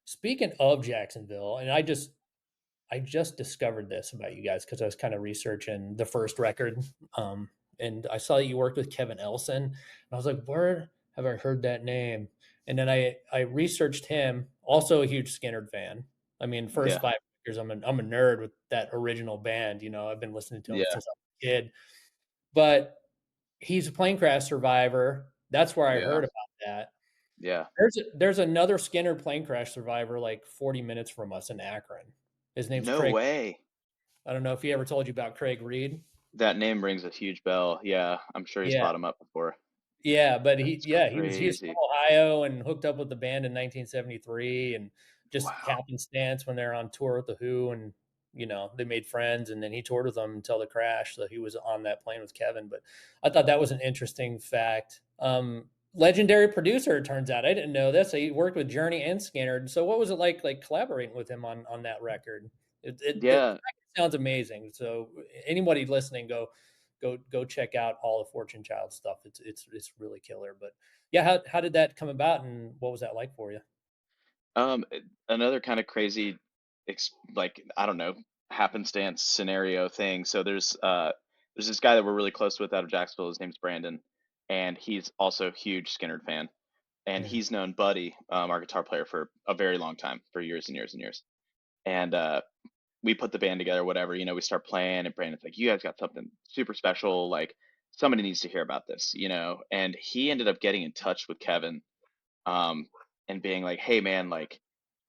Speaking of Jacksonville, and I just discovered this about you guys because I was kind of researching the first record, and I saw that you worked with Kevin Elson, and I was like, "Where have I heard that name?" And then I researched him. Also, a huge Skinner fan. I mean, first Yeah, 5 years, I'm a nerd with that original band. I've been listening to him yeah, since I was a kid. But he's a plane crash survivor. That's where I yeah, heard about that. yeah. There's another Skinner plane crash survivor like 40 minutes from us in Akron. His name's No Craig. way. I don't know if he ever told you about Craig Reed. That name rings a huge bell. Yeah, I'm sure he's Yeah. brought him up before. Yeah, but That's he was from crazy. Ohio and hooked up with the band in 1973 and just Wow. happenstance when they're on tour with The Who and, they made friends and then he toured with them until the crash, so he was on that plane with Kevin, but I thought that was an interesting fact. Legendary producer, it turns out. I didn't know this. He worked with Journey and Skinner. So what was it like collaborating with him on that record? The Yeah. record sounds amazing. So anybody listening, go check out all the Fortune Child stuff. It's really killer. But yeah, how did that come about, and what was that like for you? Another kind of crazy, like I don't know, happenstance scenario thing. So there's this guy that we're really close with out of Jacksonville. His name's Brandon, and he's also a huge Skinner fan. And Mhm. he's known Buddy, our guitar player, for a very long time, for years and years and years. And we put the band together, whatever. We start playing, and Brandon's like, "You guys got something super special. Like somebody needs to hear about this." And he ended up getting in touch with Kevin, um, and being like, "Hey, man, like."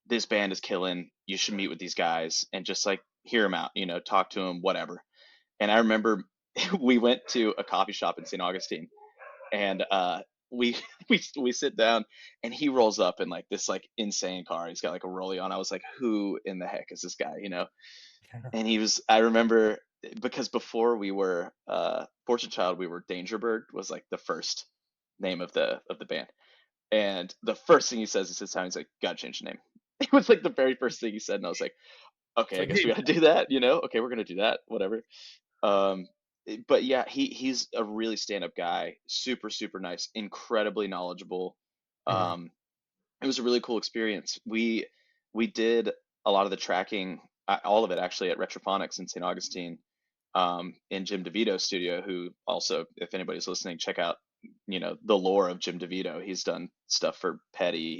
This band is killing. You should meet with these guys and just like hear them out, talk to them, whatever. And I remember we went to a coffee shop in St. Augustine and we we sit down and he rolls up in like this like insane car. He's got like a rollie on. I was like, who in the heck is this guy? And I remember because before we were Fortune Child, we were Dangerbird was like the first name of the band. And the first thing he sits down, he's like, gotta change the name. It was like the very first thing he said, and I was like, It's okay, I like, guess hey, we gotta do that. Okay, we're gonna do that, whatever. Um, but yeah, he's a really stand-up guy, super, super nice, incredibly knowledgeable. mhm, Um, it was a really cool experience. We did a lot of the tracking, all of it actually at Retrophonics in St. Augustine, in Jim DeVito's studio, who also, if anybody's listening, check out, the lore of Jim DeVito. He's done stuff for Petty.